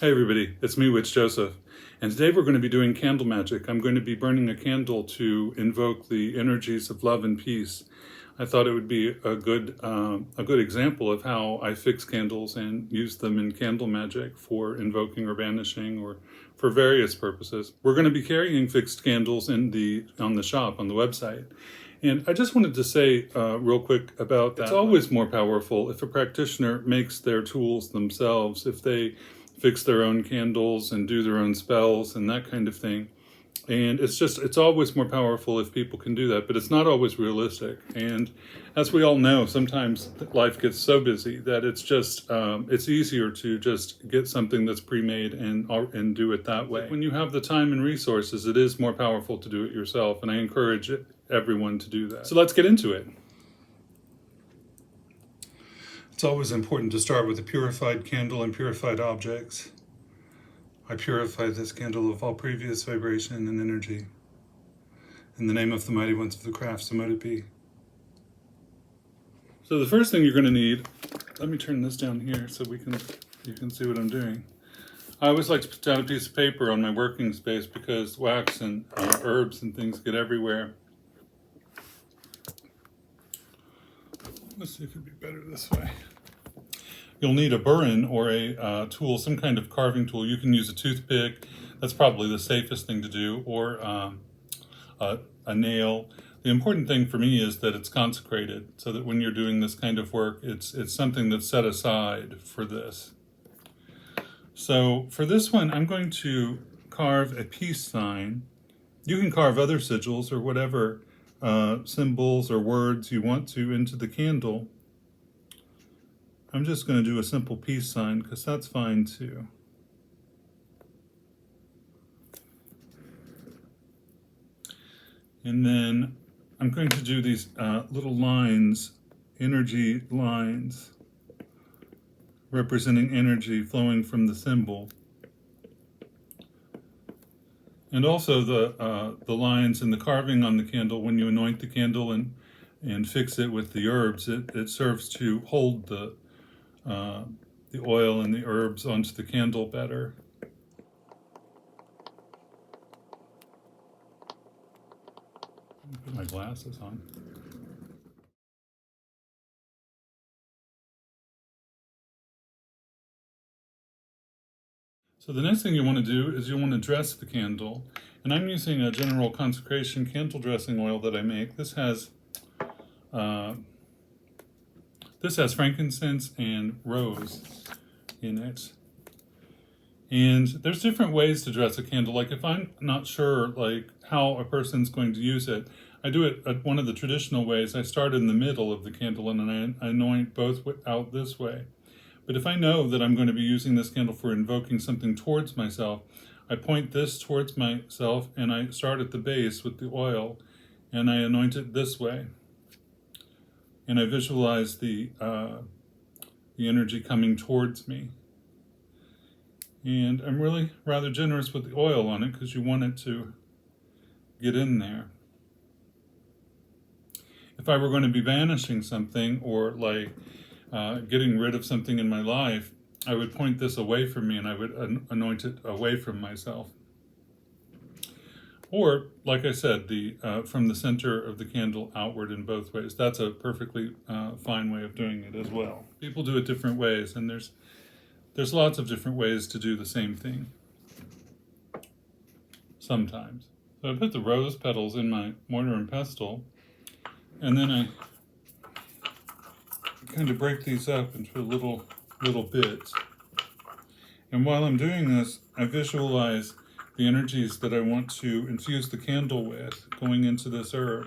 Hey everybody, it's me, Witch Joseph, and today we're going to be doing candle magic. I'm going to be burning a candle to invoke the energies of love and peace. I thought it would be a good example of how I fix candles and use them in candle magic for invoking or banishing or for various purposes. We're going to be carrying fixed candles on the shop, on the website. And I just wanted to say real quick about that. It's always more powerful if a practitioner makes their tools themselves, if they fix their own candles and do their own spells and that kind of thing. And it's always more powerful if people can do that, but it's not always realistic. And as we all know, sometimes life gets so busy that it's easier to just get something that's pre-made and do it that way. When you have the time and resources, it is more powerful to do it yourself, and I encourage everyone to do that. So let's get into it. It's always important to start with a purified candle and purified objects. I purify this candle of all previous vibration and energy. In the name of the mighty ones of the craft, so mote it be. So the first thing you're going to need, let me turn this down here so you can see what I'm doing. I always like to put down a piece of paper on my working space because wax and herbs and things get everywhere. Let's see if it'd be better this way. You'll need a burin or a tool, some kind of carving tool. You can use a toothpick. That's probably the safest thing to do, or a nail. The important thing for me is that it's consecrated, so that when you're doing this kind of work, it's something that's set aside for this. So for this one, I'm going to carve a peace sign. You can carve other sigils or whatever symbols or words you want to into the candle. I'm just going to do a simple peace sign because that's fine too. And then I'm going to do these little lines, energy lines, representing energy flowing from the symbol. And also the lines and the carving on the candle, when you anoint the candle and fix it with the herbs, it serves to hold the oil and the herbs onto the candle better. Put my glasses on. So the next thing you want to do is you want to dress the candle. And I'm using a general consecration candle dressing oil that I make. This has frankincense and rose in it. And there's different ways to dress a candle. Like if I'm not sure like how a person's going to use it, I do it one of the traditional ways. I start in the middle of the candle and I anoint both out this way. But if I know that I'm going to be using this candle for invoking something towards myself, I point this towards myself and I start at the base with the oil and I anoint it this way. And I visualize the energy coming towards me. And I'm really rather generous with the oil on it because you want it to get in there. If I were going to be banishing something or like getting rid of something in my life, I would point this away from me and I would anoint it away from myself. Or, like I said, from the center of the candle outward in both ways. That's a perfectly fine way of doing it as well. People do it different ways, and there's lots of different ways to do the same thing. Sometimes. So I put the rose petals in my mortar and pestle, and then I kind of break these up into little bits. And while I'm doing this, I visualize the energies that I want to infuse the candle with going into this herb.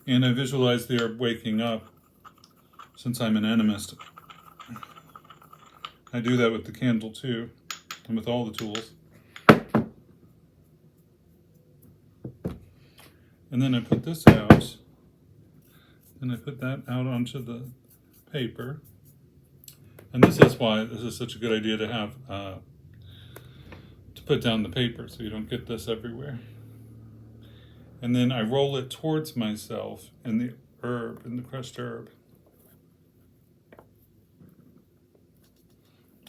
And I visualize the herb waking up, since I'm an animist. I do that with the candle too, and with all the tools. And then I put this out, and I put that out onto the paper. And this is why this is such a good idea to have, to put down the paper so you don't get this everywhere. And then I roll it towards myself in the crushed herb.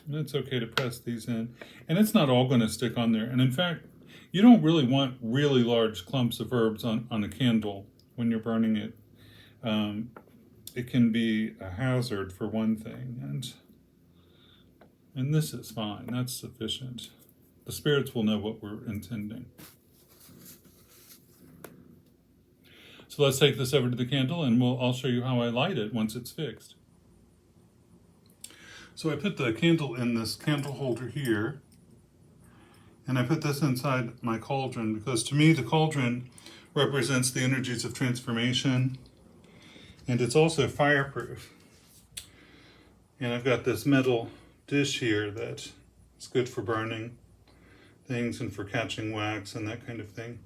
And it's okay to press these in. And it's not all going to stick on there. And in fact, you don't really want really large clumps of herbs on a candle when you're burning it. It can be a hazard for one thing, and this is fine. That's sufficient. The spirits will know what we're intending. So let's take this over to the candle, and I'll show you how I light it once it's fixed. So I put the candle in this candle holder here, and I put this inside my cauldron because to me the cauldron represents the energies of transformation, and it's also fireproof. And I've got this metal dish here that is good for burning things and for catching wax and that kind of thing.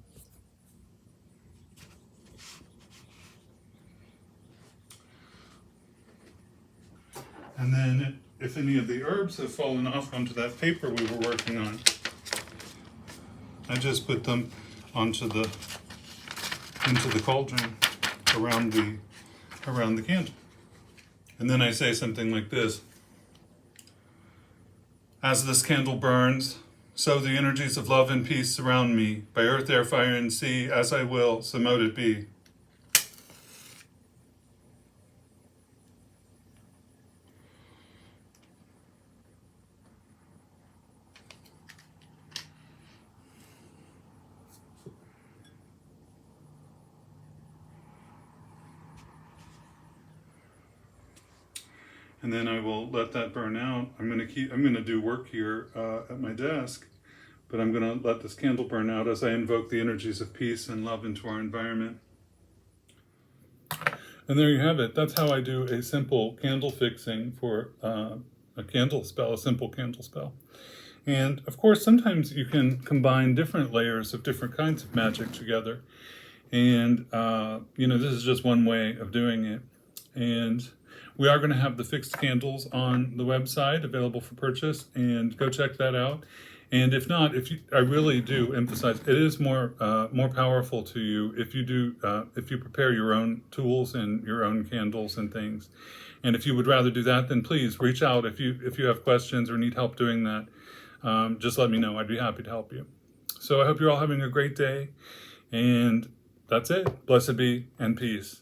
And then if any of the herbs have fallen off onto that paper we were working on, I just put them into the cauldron around the candle. And then I say something like this: as this candle burns, so the energies of love and peace surround me. By earth, air, fire, and sea, as I will, so mote it be. And then I will let that burn out. I'm going to do work here at my desk, but I'm going to let this candle burn out as I invoke the energies of peace and love into our environment. And there you have it. That's how I do a simple candle fixing for a candle spell, a simple candle spell. And of course, sometimes you can combine different layers of different kinds of magic together. And, this is just one way of doing it. And we are going to have the fixed candles on the website available for purchase, and go check that out. And if not, I really do emphasize it is more powerful to you if you prepare your own tools and your own candles and things. And if you would rather do that, then please reach out if you have questions or need help doing that. Just let me know. I'd be happy to help you. So I hope you're all having a great day, and that's it. Blessed be and peace.